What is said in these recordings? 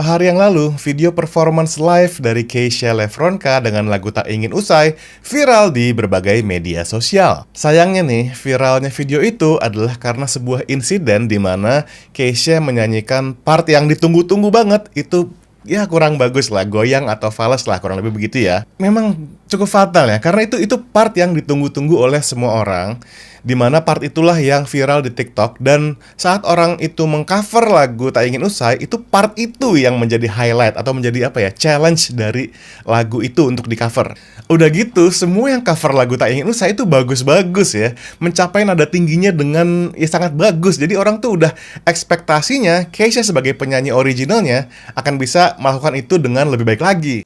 Beberapa hari yang lalu, video performance live dari Keisha Lefronka dengan lagu Tak Ingin Usai viral di berbagai media sosial. Sayangnya nih, viralnya video itu adalah karena sebuah insiden di mana Keisha menyanyikan part yang ditunggu-tunggu banget. Itu ya kurang bagus lah, goyang atau fals lah, kurang lebih begitu ya. Memang cukup fatal ya, karena itu part yang ditunggu-tunggu oleh semua orang, dimana part itulah yang viral di TikTok. Dan saat orang itu mengcover lagu Tak Ingin Usai, itu part itu yang menjadi highlight atau menjadi challenge dari lagu itu untuk di cover. Udah gitu, semua yang cover lagu Tak Ingin Usai itu bagus-bagus ya, mencapai nada tingginya dengan sangat bagus. Jadi orang tuh udah ekspektasinya Keisha sebagai penyanyi originalnya akan bisa melakukan itu dengan lebih baik lagi.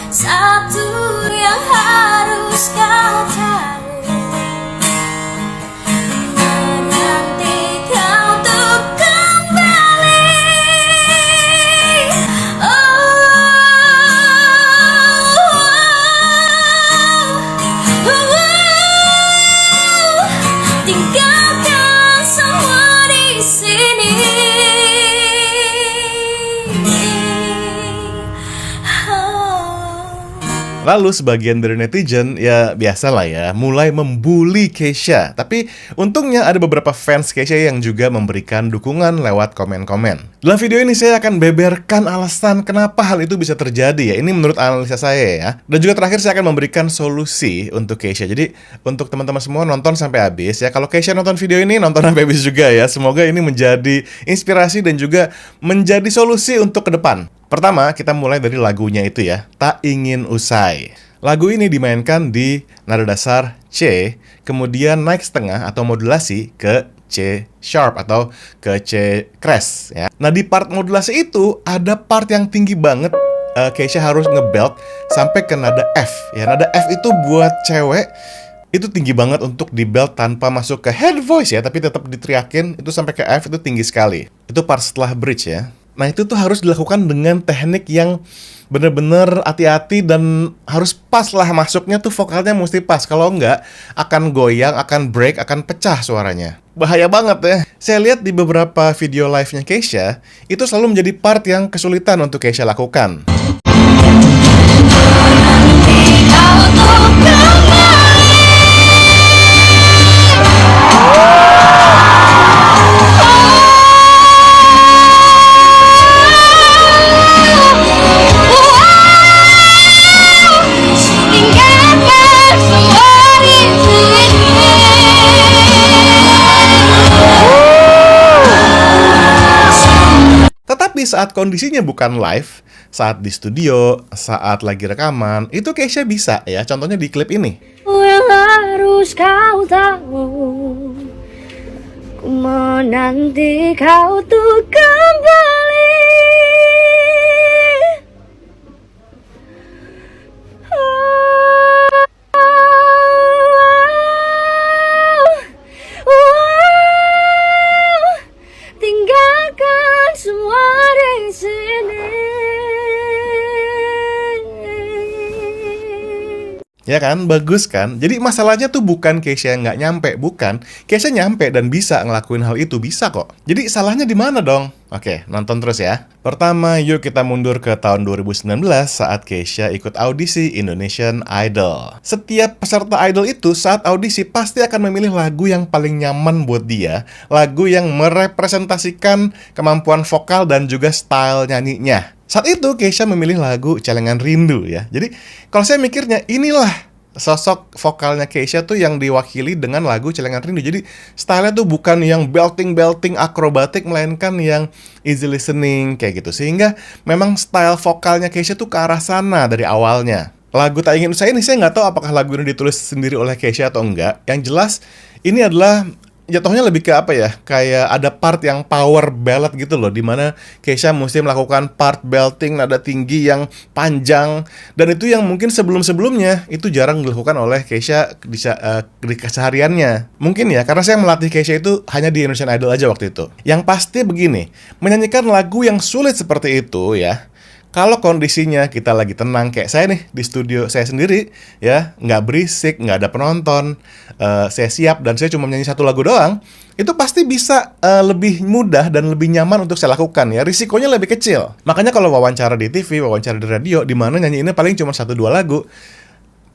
Satu yang harus kau tahu, menanti kau untuk kembali. Tinggalkan semua di sini. Lalu sebagian dari netizen ya biasalah ya, mulai membuli Keisha. Tapi untungnya ada beberapa fans Keisha yang juga memberikan dukungan lewat komen-komen. Dalam video ini saya akan beberkan alasan kenapa hal itu bisa terjadi ya. Ini menurut analisa saya ya. Dan juga terakhir saya akan memberikan solusi untuk Keisha. Jadi untuk teman-teman semua nonton sampai habis ya. Kalau Keisha nonton video ini, nonton sampai habis juga ya. Semoga ini menjadi inspirasi dan juga menjadi solusi untuk ke depan. Pertama, kita mulai dari lagunya itu ya, Tak Ingin Usai. Lagu ini dimainkan di nada dasar C, kemudian naik setengah atau modulasi ke C sharp atau ke C crash ya. Nah, di part modulasi itu ada part yang tinggi banget. Keisha harus ngebelt sampai ke nada F ya. Nada F itu buat cewek itu tinggi banget untuk di belt tanpa masuk ke head voice ya, tapi tetap diteriakin itu sampai ke F, itu tinggi sekali. Itu part setelah bridge ya. Nah, itu tuh harus dilakukan dengan teknik yang bener-bener hati-hati dan harus pas lah masuknya tuh, vokalnya mesti pas. Kalau enggak, akan goyang, akan break, akan pecah suaranya. Bahaya banget ya. Saya lihat di beberapa video live-nya Keisha, itu selalu menjadi part yang kesulitan untuk Keisha lakukan. Tapi saat kondisinya bukan live, saat di studio, saat lagi rekaman, itu Keisha bisa ya. Contohnya di klip ini. Yang harus kau tahu, ku menanti kau untuk kembali. Tinggalkan semua di sini. Ya kan, bagus kan? Jadi masalahnya tuh bukan Keisha yang nggak nyampe, bukan. Keisha nyampe dan bisa ngelakuin hal itu, bisa kok. Jadi salahnya di mana dong? Oke, nonton terus ya. Pertama, yuk kita mundur ke tahun 2019 saat Keisha ikut audisi Indonesian Idol. Setiap peserta Idol itu saat audisi pasti akan memilih lagu yang paling nyaman buat dia, lagu yang merepresentasikan kemampuan vokal dan juga style nyanyinya. Saat itu Keisha memilih lagu Celengan Rindu ya. Jadi kalau saya mikirnya inilah sosok vokalnya Keisha tuh yang diwakili dengan lagu Celengan Rindu. Jadi stylenya tuh bukan yang belting akrobatik, melainkan yang easy listening kayak gitu. Sehingga memang style vokalnya Keisha tuh ke arah sana dari awalnya. Lagu Tak Ingin Usai ini saya nggak tahu apakah lagu ini ditulis sendiri oleh Keisha atau enggak. Yang jelas ini adalah jatuhnya lebih ke kayak ada part yang power ballad gitu loh, dimana Keisha mesti melakukan part belting nada tinggi yang panjang, dan itu yang mungkin sebelum-sebelumnya itu jarang dilakukan oleh Keisha di kesehariannya. Mungkin ya, karena saya melatih Keisha itu hanya di Indonesian Idol aja waktu itu. Yang pasti begini, menyanyikan lagu yang sulit seperti itu ya, Kalau kondisinya kita lagi tenang kayak saya nih di studio saya sendiri ya, nggak berisik, nggak ada penonton, saya siap dan saya cuma nyanyi satu lagu doang, itu pasti bisa lebih mudah dan lebih nyaman untuk saya lakukan ya, risikonya lebih kecil. Makanya kalau wawancara di TV, wawancara di radio, di mana nyanyiinnya paling cuma 1-2 lagu,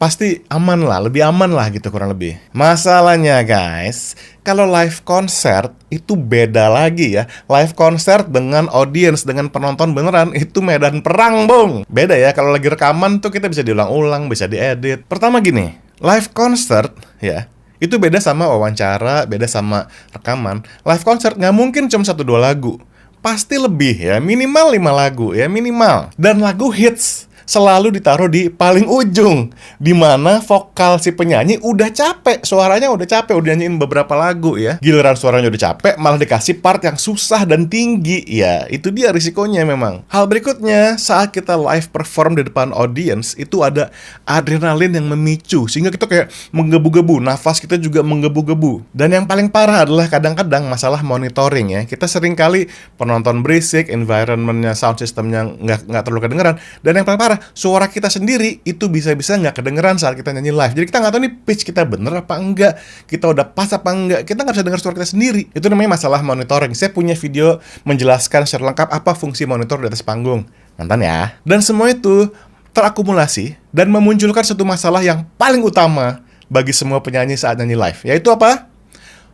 pasti aman lah, lebih aman lah gitu kurang lebih. Masalahnya guys, kalau live konser itu beda lagi ya. Live konser dengan audience, dengan penonton beneran, itu medan perang bung. Beda ya, kalau lagi rekaman tuh kita bisa diulang-ulang, bisa diedit. Pertama gini, live concert ya, itu beda sama wawancara, beda sama rekaman. Live concert nggak mungkin cuma 1-2 lagu, pasti lebih ya, minimal 5 lagu ya, minimal. Dan lagu hits selalu ditaruh di paling ujung, di mana vokal si penyanyi udah capek, suaranya udah capek, udah nyanyiin beberapa lagu ya. Giliran suaranya udah capek, malah dikasih part yang susah dan tinggi. Ya, itu dia risikonya memang. Hal berikutnya, saat kita live perform di depan audience, itu ada adrenalin yang memicu, sehingga kita kayak menggebu-gebu, nafas kita juga menggebu-gebu. Dan yang paling parah adalah kadang-kadang masalah monitoring ya. Kita sering kali penonton berisik, environmentnya, sound systemnya nggak terlalu kedengeran. Dan yang paling parah, suara kita sendiri itu bisa-bisa nggak kedengeran saat kita nyanyi live. Jadi kita nggak tahu nih pitch kita bener apa enggak, kita udah pas apa enggak, kita nggak bisa dengar suara kita sendiri. Itu namanya masalah monitoring. Saya punya video menjelaskan secara lengkap apa fungsi monitor di atas panggung. Nonton ya. Dan semua itu terakumulasi dan memunculkan satu masalah yang paling utama bagi semua penyanyi saat nyanyi live, yaitu apa?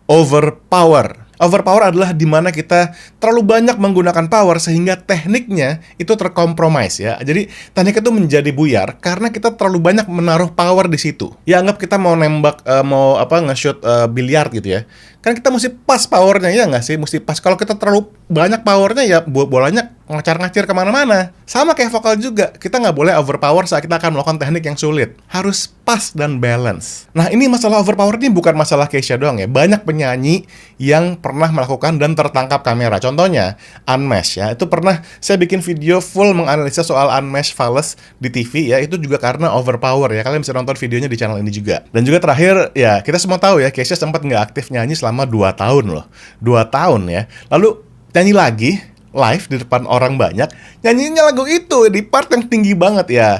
Overpower. Overpower adalah di mana kita terlalu banyak menggunakan power sehingga tekniknya itu terkompromis ya. Jadi teknik itu menjadi buyar karena kita terlalu banyak menaruh power di situ. Ya anggap kita mau nembak, nge-shoot biliar gitu ya. Kan kita mesti pas powernya ya nggak sih? Mesti pas. Kalau kita terlalu banyak powernya ya bolanya ngacar-ngacir kemana-mana. Sama kayak vokal juga, kita nggak boleh overpower saat kita akan melakukan teknik yang sulit. Harus pas dan balance. Nah ini masalah overpower ini bukan masalah Kesha doang ya. Banyak penyanyi yang pernah melakukan dan tertangkap kamera. Contohnya Unmesh ya. Itu pernah saya bikin video full menganalisa soal Unmesh Fales di TV ya. Itu juga karena overpower ya. Kalian bisa nonton videonya di channel ini juga. Dan juga terakhir ya, kita semua tahu ya, Kesha sempat nggak aktif nyanyi selama 2 tahun loh. 2 tahun ya. Lalu nyanyi lagi live di depan orang banyak, nyanyinya lagu itu di part yang tinggi banget ya.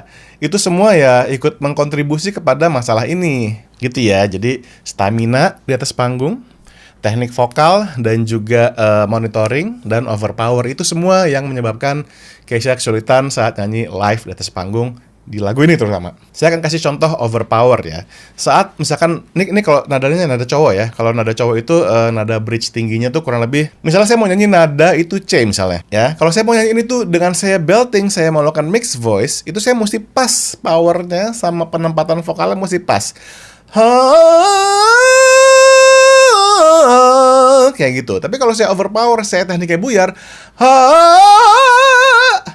Itu semua ya ikut mengkontribusi kepada masalah ini gitu ya. Jadi stamina di atas panggung, teknik vokal, dan juga monitoring dan overpower, itu semua yang menyebabkan Kesha kesulitan saat nyanyi live di atas panggung di lagu ini terutama. Saya akan kasih contoh overpower ya. Saat misalkan ini kalau nadanya nada cowok ya. Kalau nada cowok itu nada bridge tingginya tuh kurang lebih, misalnya saya mau nyanyi nada itu C misalnya ya. Kalau saya mau nyanyi ini tuh dengan saya belting, saya mau lakukan mixed voice, itu saya mesti pas powernya sama penempatan vokalnya mesti pas. Kayak gitu. Tapi kalau saya overpower, saya tekniknya buyar,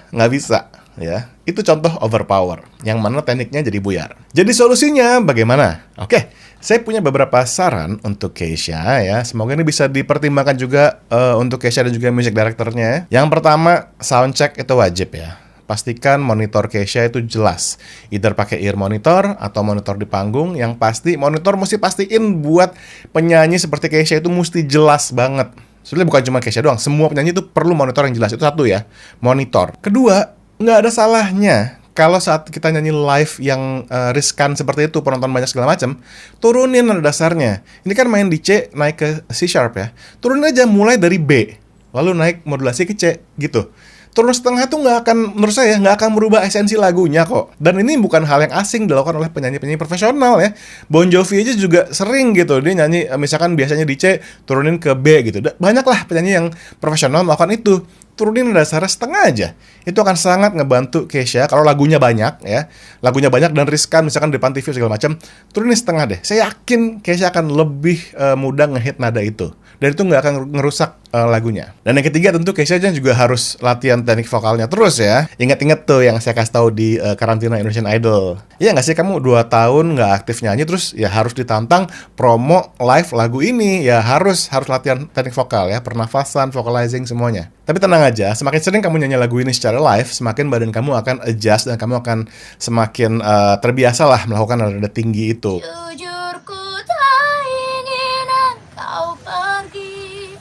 nggak bisa ya. Itu contoh overpower yang mana tekniknya jadi buyar. Jadi solusinya bagaimana? Oke, saya punya beberapa saran untuk Kesha ya. Semoga ini bisa dipertimbangkan juga untuk Kesha dan juga music directornya. Yang pertama, sound check itu wajib ya. Pastikan monitor Kesha itu jelas. Either pakai ear monitor atau monitor di panggung. Yang pasti monitor mesti pastiin buat penyanyi seperti Kesha itu mesti jelas banget. Sebenarnya bukan cuma Kesha doang, semua penyanyi itu perlu monitor yang jelas. Itu satu ya, monitor. Kedua, nggak ada salahnya kalau saat kita nyanyi live yang riskan seperti itu, penonton banyak segala macam, turunin nada dasarnya. Ini kan main di C, naik ke C sharp ya. Turunin aja mulai dari B, lalu naik modulasi ke C, gitu. Turun setengah tuh nggak akan, menurut saya nggak akan merubah esensi lagunya kok. Dan ini bukan hal yang asing dilakukan oleh penyanyi-penyanyi profesional ya. Bon Jovi aja juga sering gitu, dia nyanyi misalkan biasanya di C, turunin ke B gitu. Banyak lah penyanyi yang profesional melakukan itu. Turunin dasarnya setengah aja. Itu akan sangat ngebantu Kesha kalau lagunya banyak ya. Lagunya banyak dan riskan misalkan di depan TV segala macam. Turunin setengah deh. Saya yakin Kesha akan lebih mudah ngehit nada itu. Dan itu nggak akan ngerusak lagunya. Dan yang ketiga tentu Kesha juga harus latihan teknik vokalnya terus ya. Ingat-ingat tuh yang saya kasih tahu di karantina Indonesian Idol. Iya nggak sih, kamu 2 tahun nggak aktif nyanyi terus ya harus ditantang promo live lagu ini. Ya harus latihan teknik vokal ya. Pernafasan, vocalizing semuanya. Tapi tenang aja, semakin sering kamu nyanyi lagu ini secara live, semakin badan kamu akan adjust dan kamu akan semakin terbiasa lah melakukan nada tinggi itu. Jujur ku tak ingin engkau pergi,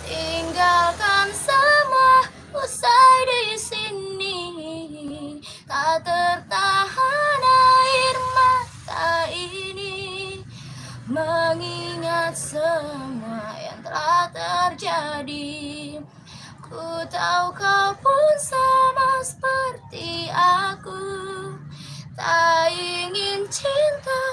tinggalkan semua usai di sini. mengingat semua yang telah terjadi. Ku tahu kau pun sama seperti aku, tak ingin cinta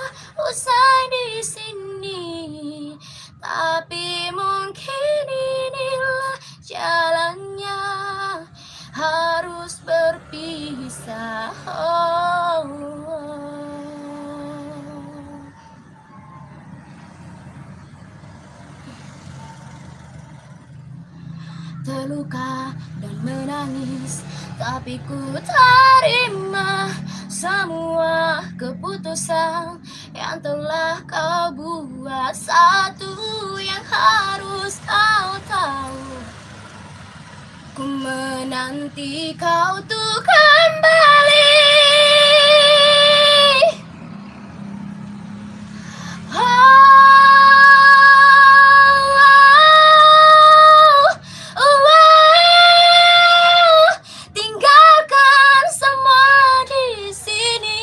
usai di sini. Tapi mungkin inilah jalannya, harus berpisah. Terluka dan menangis, tapi ku terima semua keputusan yang telah kau buat. Satu yang harus kau tahu, ku menanti kau tuh kembali. Tinggalkan semua di sini.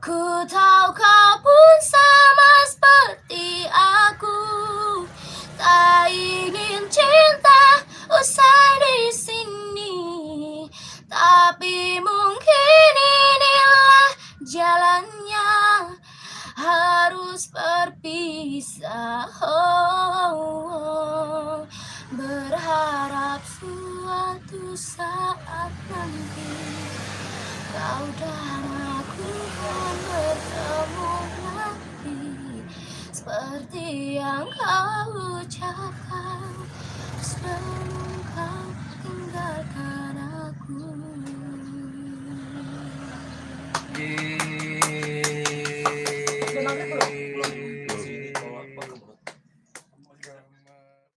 Ku tahu kau pun sama seperti aku, tak ingin cinta usai di sini. Tapi mungkin inilah jalannya, harus berpisah. Berharap suatu saat nanti kau dan aku akan bertemu lagi, seperti yang kau ucapkan sebelum